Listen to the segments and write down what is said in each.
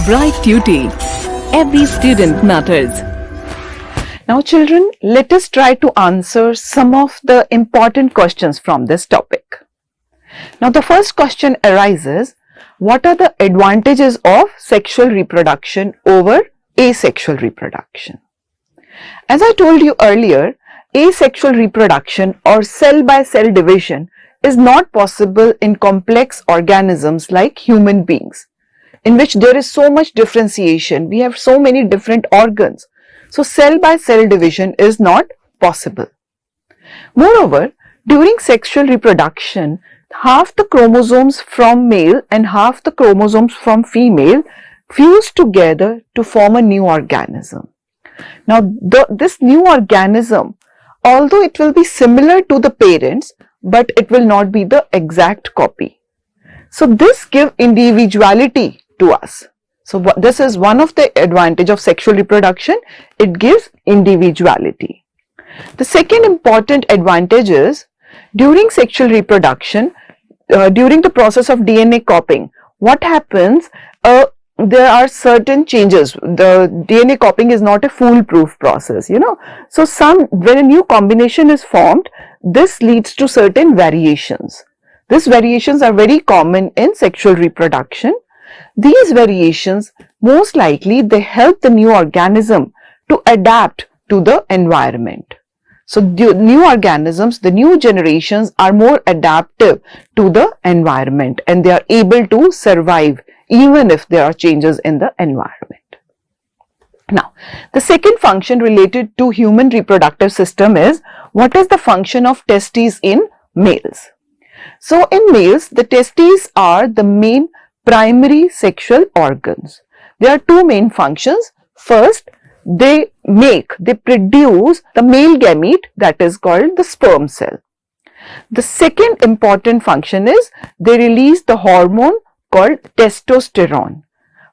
Bright Duty. Every student matters. Now children, let us try to answer some of the important questions from this topic. Now the first question arises, what are the advantages of sexual reproduction over asexual reproduction? As I told you earlier, asexual reproduction or cell-by-cell division is not possible in complex organisms like human beings, in which there is so much differentiation. We have so many different organs. So cell-by-cell division is not possible. Moreover, during sexual reproduction, half the chromosomes from male and half the chromosomes from female fuse together to form a new organism. Now, this new organism, although it will be similar to the parents, but it will not be the exact copy. So this gives individuality to us. So this is one of the advantage of sexual reproduction. It gives individuality. The second important advantage is during sexual reproduction, during the process of DNA copying, what happens? There are certain changes. The DNA copying is not a foolproof process, So when a new combination is formed, this leads to certain variations. These variations are very common in sexual reproduction. These variations, most likely, they help the new organism to adapt to the environment. So the new organisms, the new generations are more adaptive to the environment and they are able to survive even if there are changes in the environment. Now, the second function related to human reproductive system is what is the function of testes in males? So in males, the testes are the main primary sexual organs. There are two main functions. First, they produce the male gamete that is called the sperm cell. The second important function is they release the hormone called testosterone,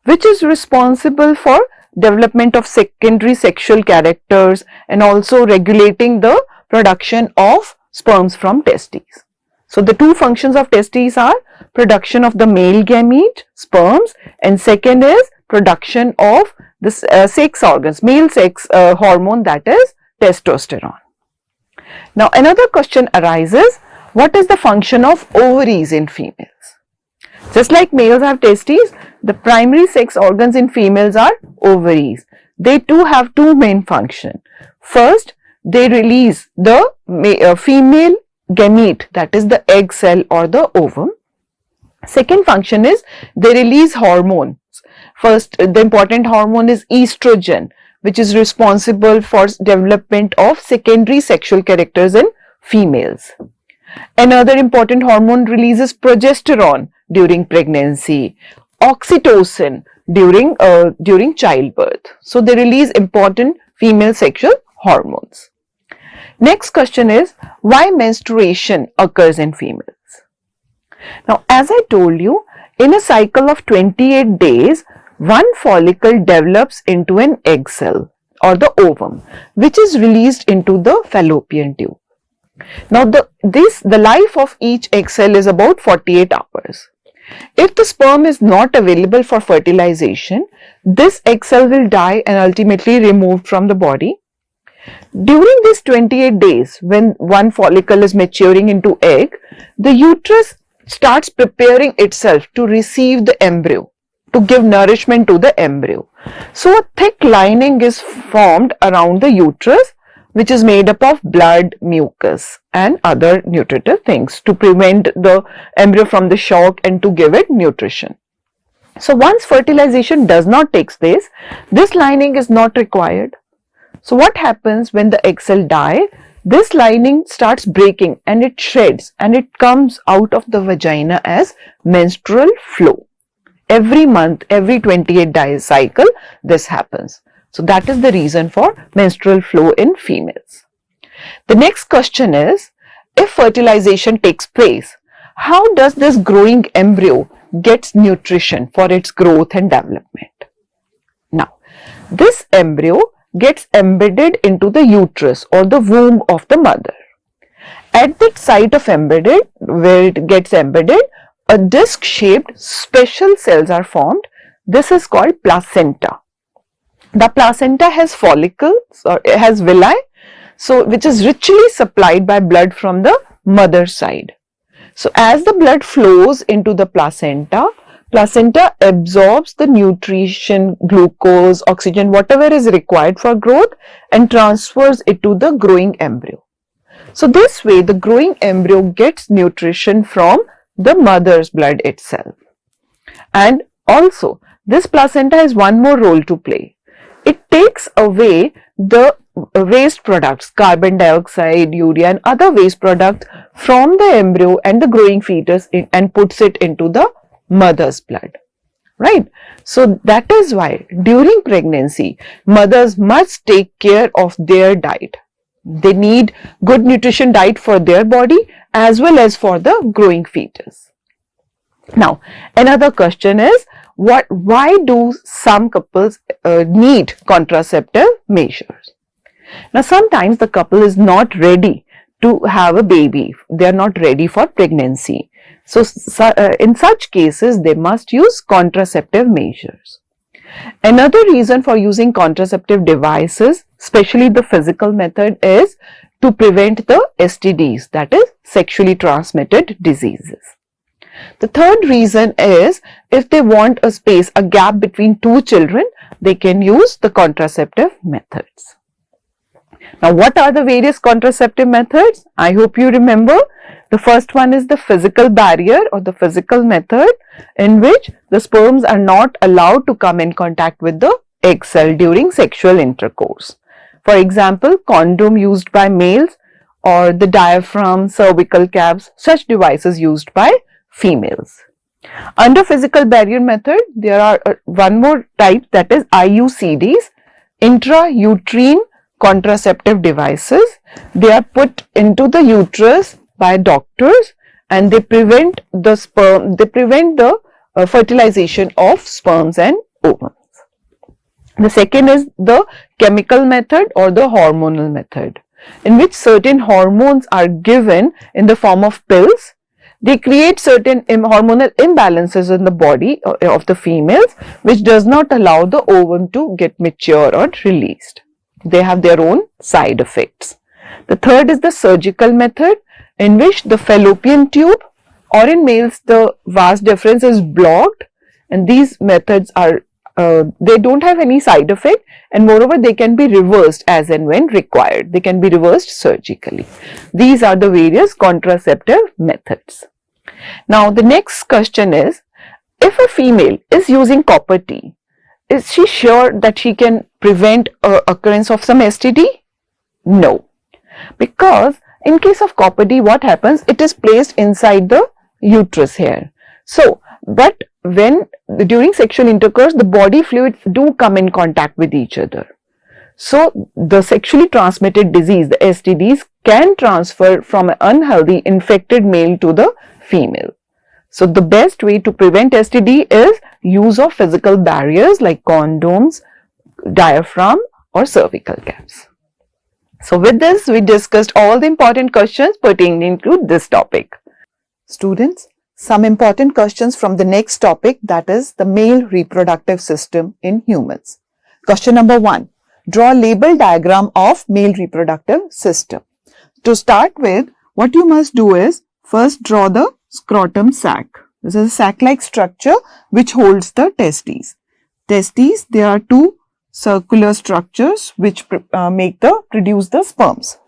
which is responsible for development of secondary sexual characters and also regulating the production of sperms from testes. So the two functions of testes are production of the male gamete, sperms, and second is production of the sex organs, male sex hormone, that is testosterone. Now another question arises, what is the function of ovaries in females? Just like males have testes, the primary sex organs in females are ovaries. They too have two main functions. First, they release the female gamete, that is the egg cell or the ovum. Second function is they release hormones. First, the important hormone is estrogen, which is responsible for development of secondary sexual characters in females. Another important hormone releases progesterone during pregnancy, oxytocin during childbirth. So they release important female sexual hormones. Next question is, why menstruation occurs in females? Now, as I told you, in a cycle of 28 days, one follicle develops into an egg cell or the ovum, which is released into the fallopian tube. Now, the life of each egg cell is about 48 hours. If the sperm is not available for fertilization, this egg cell will die and ultimately removed from the body. During these 28 days, when one follicle is maturing into egg, the uterus starts preparing itself to receive the embryo, to give nourishment to the embryo. So a thick lining is formed around the uterus, which is made up of blood, mucus and other nutritive things to prevent the embryo from the shock and to give it nutrition. So once fertilization does not take place, this lining is not required. So what happens when the egg cell die? This lining starts breaking and it shreds and it comes out of the vagina as menstrual flow. Every month, every 28 days cycle, this happens. So that is the reason for menstrual flow in females. The next question is, if fertilization takes place, how does this growing embryo gets nutrition for its growth and development? Now, this embryo gets embedded into the uterus or the womb of the mother. At the site of embedded, where it gets embedded, a disc-shaped special cells are formed. This is called placenta. The placenta has follicles or it has villi, so which is richly supplied by blood from the mother's side. So as the blood flows into the placenta, placenta absorbs the nutrition, glucose, oxygen, whatever is required for growth and transfers it to the growing embryo. So this way the growing embryo gets nutrition from the mother's blood itself. And also this placenta has one more role to play. It takes away the waste products, carbon dioxide, urea and other waste products from the embryo and the growing fetus and puts it into the mother's blood, right? So that is why during pregnancy, mothers must take care of their diet. They need good nutrition diet for their body as well as for the growing fetus. Now, another question is, why do some couples need contraceptive measures? Now, sometimes the couple is not ready to have a baby. They are not ready for pregnancy. So, in such cases, they must use contraceptive measures. Another reason for using contraceptive devices, especially the physical method, is to prevent the STDs, that is, sexually transmitted diseases. The third reason is if they want a space, a gap between two children, they can use the contraceptive methods. Now, what are the various contraceptive methods? I hope you remember. The first one is the physical barrier or the physical method, in which the sperms are not allowed to come in contact with the egg cell during sexual intercourse. For example, condom used by males or the diaphragm, cervical caps, such devices used by females. Under physical barrier method, there are one more type, that is IUCDs, intrauterine contraceptive devices. They are put into the uterus by doctors and they prevent the fertilization of sperms and ovums. The second is the chemical method or the hormonal method, in which certain hormones are given in the form of pills. They create certain hormonal imbalances in the body of the females, which does not allow the ovum to get mature or released. They have their own side effects. The third is the surgical method, in which the fallopian tube, or in males the vas deferens, is blocked, and these methods are they don't have any side effect, and moreover they can be reversed as and when required. They can be reversed surgically. These are the various contraceptive methods. Now the next question is, if a female is using copper T, is she sure that she can prevent occurrence of some STD? No, because in case of copper T, what happens? It is placed inside the uterus here. So, but when during sexual intercourse, the body fluids do come in contact with each other. So, the sexually transmitted disease, the STDs, can transfer from an unhealthy infected male to the female. So, the best way to prevent STD is use of physical barriers like condoms, diaphragm or cervical caps. So, with this, we discussed all the important questions pertaining to this topic. Students, some important questions from the next topic, that is the male reproductive system in humans. Question number 1. Draw a label diagram of male reproductive system. To start with, what you must do is first draw the scrotum sac. This is a sac-like structure which holds the testes. Testes, there are two circular structures which produce the sperms.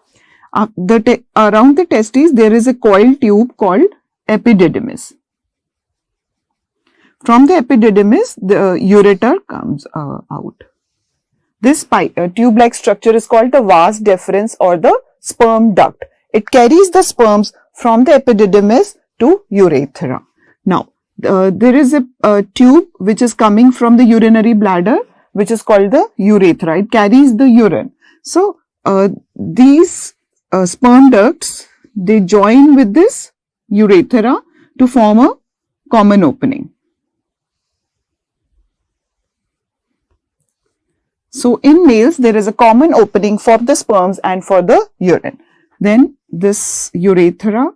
Around the testes, there is a coiled tube called epididymis. From the epididymis, the ureter comes out. This tube-like structure is called the vas deferens or the sperm duct. It carries the sperms from the epididymis to urethra. Now, there is a tube which is coming from the urinary bladder, which is called the urethra. It carries the urine. So, these sperm ducts, they join with this urethra to form a common opening. So, in males, there is a common opening for the sperms and for the urine. Then, this urethra,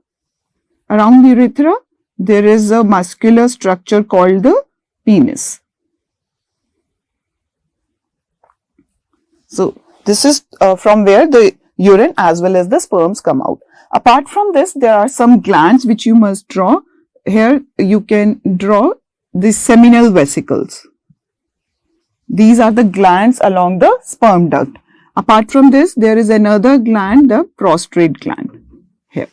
around the urethra, there is a muscular structure called the penis. So this is from where the urine as well as the sperms come out. Apart from this, there are some glands which you must draw. Here you can draw the seminal vesicles. These are the glands along the sperm duct. Apart from this, there is another gland, the prostrate gland here.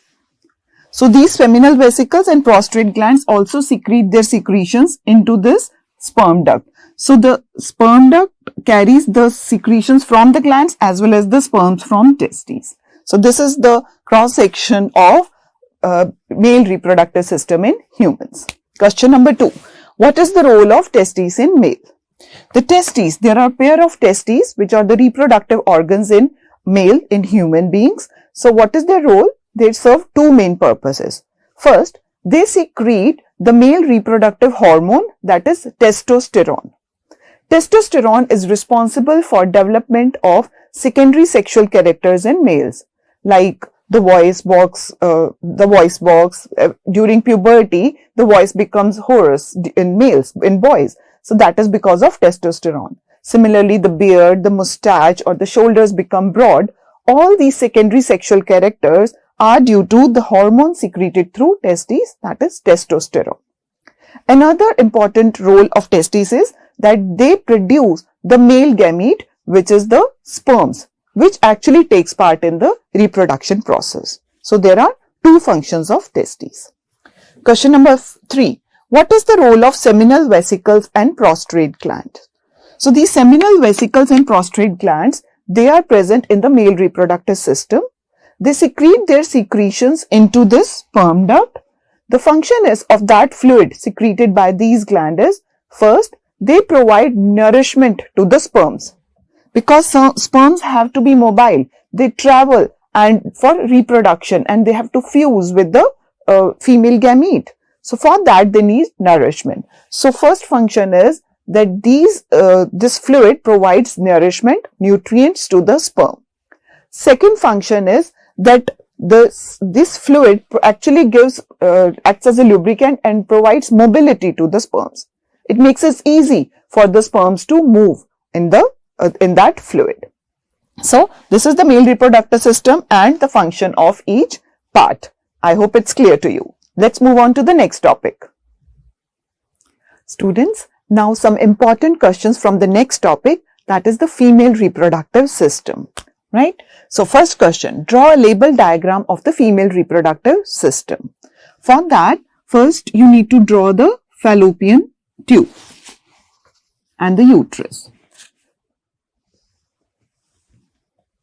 So these seminal vesicles and prostrate glands also secrete their secretions into this sperm duct. So the sperm duct carries the secretions from the glands as well as the sperms from testes. So this is the cross section of male reproductive system in humans. Question number 2. What is the role of testes in male? The testes, there are a pair of testes which are the reproductive organs in male in human beings. So what is their role? They serve two main purposes. First, they secrete the male reproductive hormone, that is testosterone. Testosterone is responsible for development of secondary sexual characters in males, like the voice box. During puberty, the voice becomes hoarse in males, in boys. So that is because of testosterone. Similarly, the beard, the mustache, or the shoulders become broad. All these secondary sexual characters are due to the hormone secreted through testes, that is testosterone. Another important role of testes is that they produce the male gamete, which is the sperms, which actually takes part in the reproduction process. So there are two functions of testes. Question number 3. What is the role of seminal vesicles and prostrate glands? So these seminal vesicles and prostrate glands, they are present in the male reproductive system. They secrete their secretions into this sperm duct. The function is of that fluid secreted by these glands is, first, they provide nourishment to the sperms. Because sperms have to be mobile, they travel and for reproduction and they have to fuse with the female gamete. So for that they need nourishment. So first function is that this fluid provides nourishment, nutrients to the sperm. Second function is that this fluid actually acts as a lubricant and provides mobility to the sperms. It makes it easy for the sperms to move in that fluid. So this is the male reproductive system and the function of each part. I hope it's clear to you. Let's move on to the next topic. Students, now some important questions from the next topic, that is the female reproductive system. Right? So first question, draw a label diagram of the female reproductive system. For that, first you need to draw the fallopian tube and the uterus.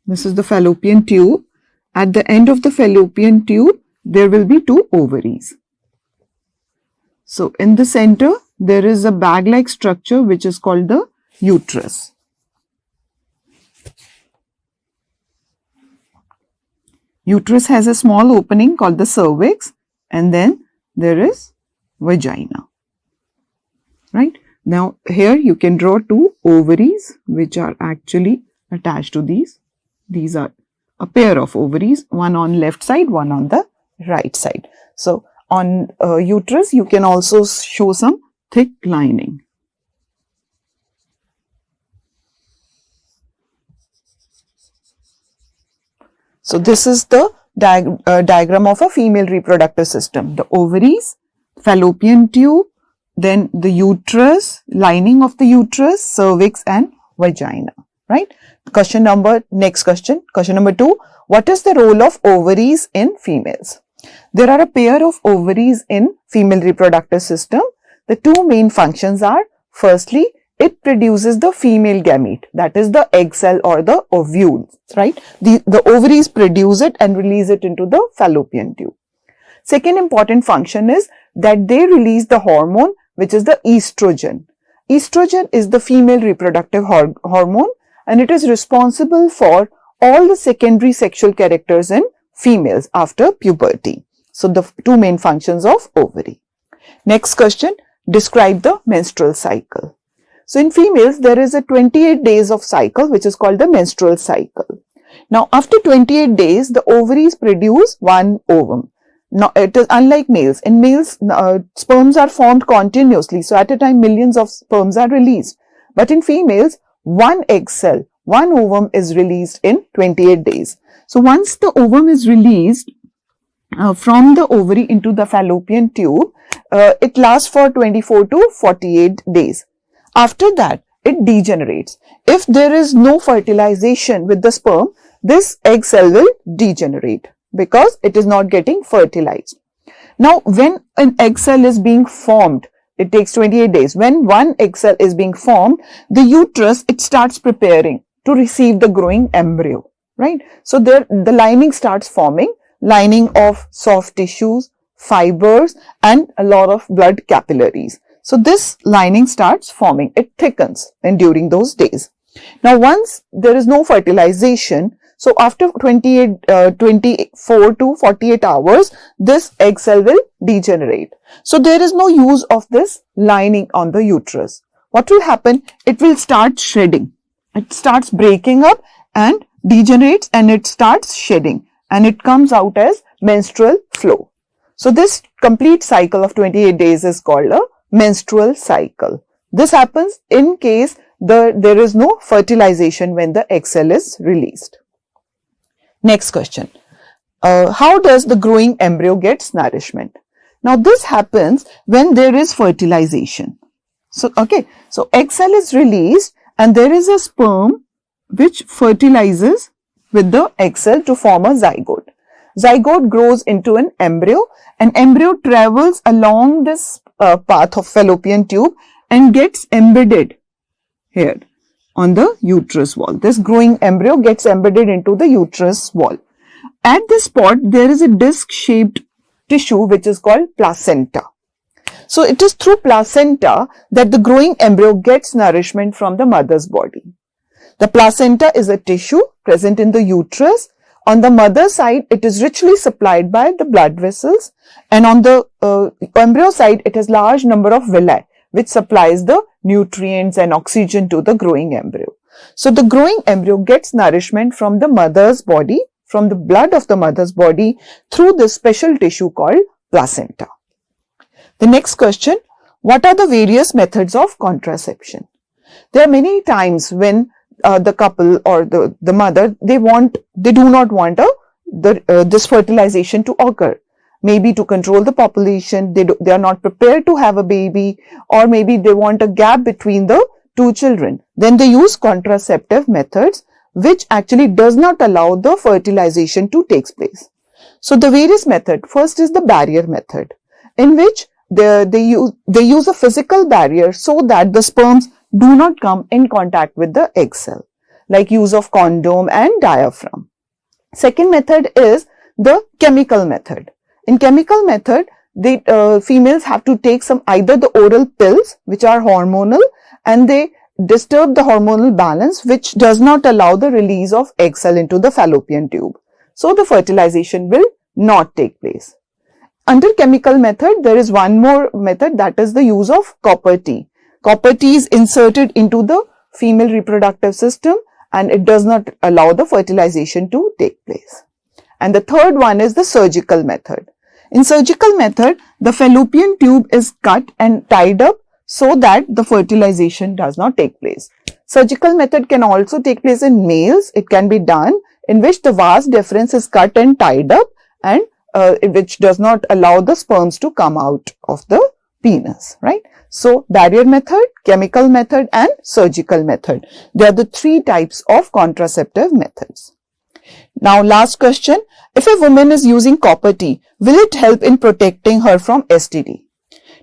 This is the fallopian tube. At the end of the fallopian tube, there will be two ovaries. So in the center, there is a bag-like structure which is called the uterus. Uterus has a small opening called the cervix, and then there is vagina. Right? Now here you can draw two ovaries which are actually attached to these. These are a pair of ovaries, one on left side, one on the right side. So on uterus you can also show some thick lining. So this is the diagram of a female reproductive system. The ovaries, fallopian tube, then the uterus, lining of the uterus, cervix and vagina. Right? Next question. Question number 2. What is the role of ovaries in females? There are a pair of ovaries in female reproductive system. The two main functions are, firstly, it produces the female gamete, that is the egg cell or the ovules, right? The ovaries produce it and release it into the fallopian tube. Second important function is that they release the hormone, which is the estrogen. Estrogen is the female reproductive hormone and it is responsible for all the secondary sexual characters in females after puberty. So the two main functions of ovary. Next question, describe the menstrual cycle. So in females, there is a 28 days of cycle which is called the menstrual cycle. Now after 28 days, the ovaries produce one ovum. Now it is unlike males. In males, sperms are formed continuously. So at a time, millions of sperms are released. But in females, one egg cell one ovum is released in 28 days. So once the ovum is released from the ovary into the fallopian tube, it lasts for 24 to 48 days. After that, it degenerates. If there is no fertilization with the sperm, this egg cell will degenerate because it is not getting fertilized. Now, when an egg cell is being formed, it takes 28 days. When one egg cell is being formed, the uterus, it starts preparing to receive the growing embryo, right? So the lining starts forming, lining of soft tissues, fibers, and a lot of blood capillaries. So this lining starts forming, it thickens during those days. Now once there is no fertilization, so after 24 to 48 hours, this egg cell will degenerate. So there is no use of this lining on the uterus. What will happen? It will start shedding. It starts breaking up and degenerates, and it starts shedding, and it comes out as menstrual flow. So this complete cycle of 28 days is called a menstrual cycle. This happens in case there is no fertilization when the egg cell is released. Next question. How does the growing embryo gets nourishment? Now this happens when there is fertilization. So egg cell is released and there is a sperm which fertilizes with the egg cell to form a zygote. Zygote grows into an embryo, and embryo travels along this path of fallopian tube and gets embedded here on the uterus wall. This growing embryo gets embedded into the uterus wall. At this spot, there is a disc-shaped tissue which is called placenta. So it is through placenta that the growing embryo gets nourishment from the mother's body. The placenta is a tissue present in the uterus. On the mother's side, it is richly supplied by the blood vessels, and on the embryo side, it has large number of villi which supplies the nutrients and oxygen to the growing embryo. So the growing embryo gets nourishment from the mother's body, from the blood of the mother's body, through this special tissue called placenta. The next question, what are the various methods of contraception? There are many times when the couple or the mother, they do not want this fertilization to occur. Maybe to control the population, they are not prepared to have a baby, or maybe they want a gap between the two children. Then they use contraceptive methods which actually does not allow the fertilization to take place. So the various method, first is the barrier method, in which they use a physical barrier so that the sperms do not come in contact with the egg cell, like use of condom and diaphragm. Second method is the chemical method. In chemical method, females have to take either the oral pills which are hormonal, and they disturb the hormonal balance, which does not allow the release of egg cell into the fallopian tube. So the fertilization will not take place. Under chemical method, there is one more method, that is the use of copper T. Copper T is inserted into the female reproductive system, and it does not allow the fertilization to take place. And the third one is the surgical method. In surgical method, the fallopian tube is cut and tied up so that the fertilization does not take place. Surgical method can also take place in males. It can be done in which the vas deferens is cut and tied up, and which does not allow the sperms to come out of the penis, right? So barrier method, chemical method, and surgical method. They are the three types of contraceptive methods. Now last question, if a woman is using copper T, will it help in protecting her from STD?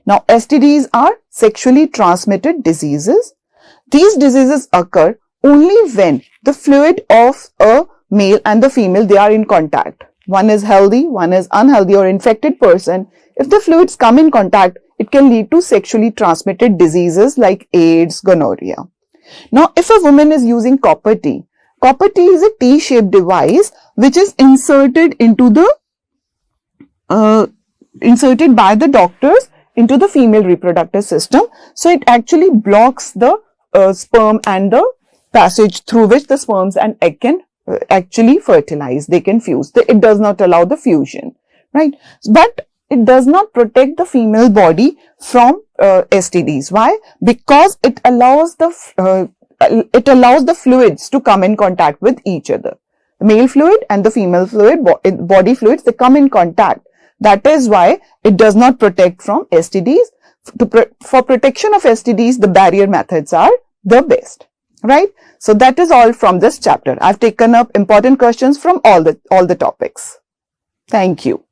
Now STDs are sexually transmitted diseases. These diseases occur only when the fluid of a male and the female, they are in contact. One is healthy, one is unhealthy or infected person. If the fluids come in contact, it can lead to sexually transmitted diseases like AIDS, gonorrhea. Now, if a woman is using copper T is a T-shaped device which is inserted by the doctors into the female reproductive system. So it actually blocks the sperm and the passage through which the sperms and egg can actually fertilize. They can fuse. It does not allow the fusion, right? But it does not protect the female body from STDs. Why? Because it allows the it allows the fluids to come in contact with each other. The male fluid and the female fluid, body fluids, they come in contact. That is why it does not protect from STDs. For protection of STDs, the barrier methods are the best, right? So that is all from this chapter. I've taken up important questions from all the topics. Thank you.